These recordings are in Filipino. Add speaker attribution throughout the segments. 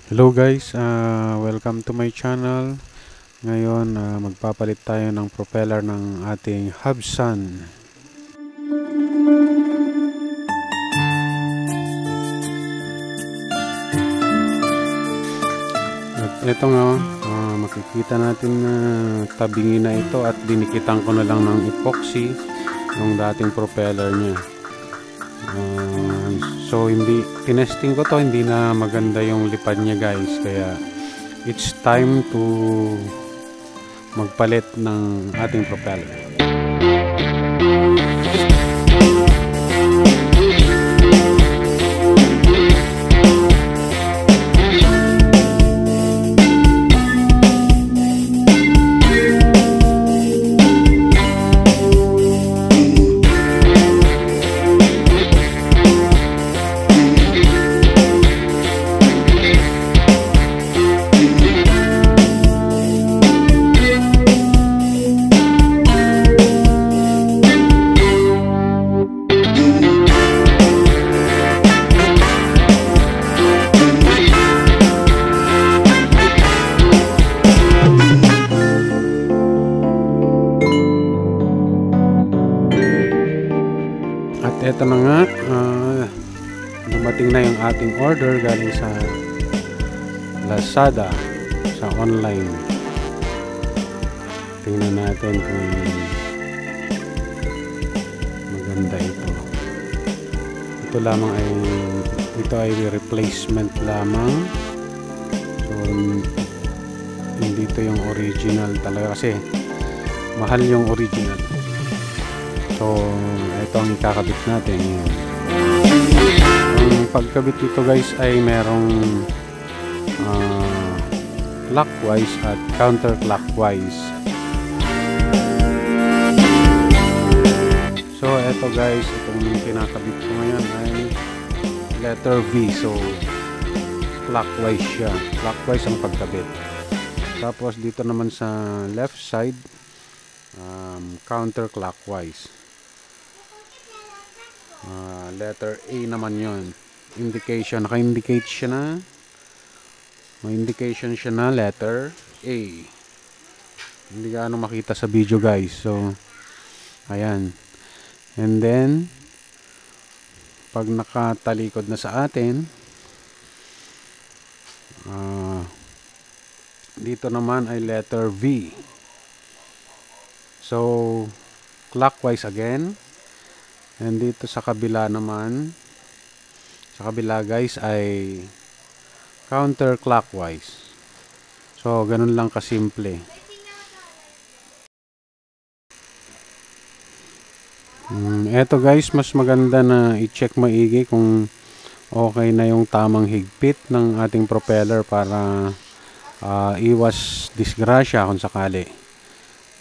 Speaker 1: Hello guys, welcome to my channel. Ngayon, magpapalit tayo ng propeller ng ating Hubsan. At ito nga, makikita natin na tabingi na ito at dinikitan ko na lang ng epoxy yung dating propeller niya. So tinesting ko to, hindi na maganda yung lipad niya guys, kaya it's time to magpalit ng ating propeller. At eto na nga, dumating na yung ating order galing sa Lazada, sa online. Tingnan natin kung maganda ito. Ito ay replacement lamang. So hindi ito yung original talaga kasi mahal yung original. So ito ang ikakabit natin. Ang pagkabit dito guys ay merong clockwise at counterclockwise. So ito guys, itong kinakabit ko ngayon ay letter V. So clockwise siya. Clockwise ang pagkabit. Tapos dito naman sa left side, counterclockwise. Letter A naman yon. Indication, naka-indicate siya na, may indication siya na letter A. Hindi gaano makita sa video guys. So ayan. And then pag nakatalikod na sa atin, dito naman ay letter V. So clockwise again. And dito sa kabila naman, sa kabila guys ay counterclockwise. So ganun lang kasimple. Eto guys, mas maganda na i-check maigi kung okay na yung tamang higpit ng ating propeller para iwas disgrasya kung sakali.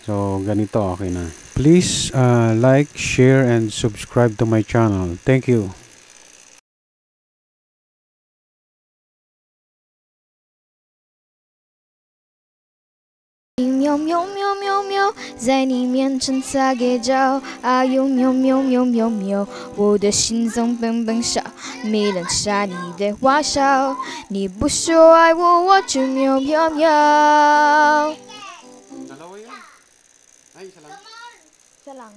Speaker 1: So ganito, okay na. Please like, share, and subscribe to my channel. Thank you.
Speaker 2: 喵喵喵喵喵，在你面前撒给脚，啊呦喵喵喵喵喵，我的心总蹦蹦跳，没人傻你的花笑，你不说爱我，我就喵喵喵。
Speaker 1: Dalawa yan. Ay, isa lang.
Speaker 2: Isa lang.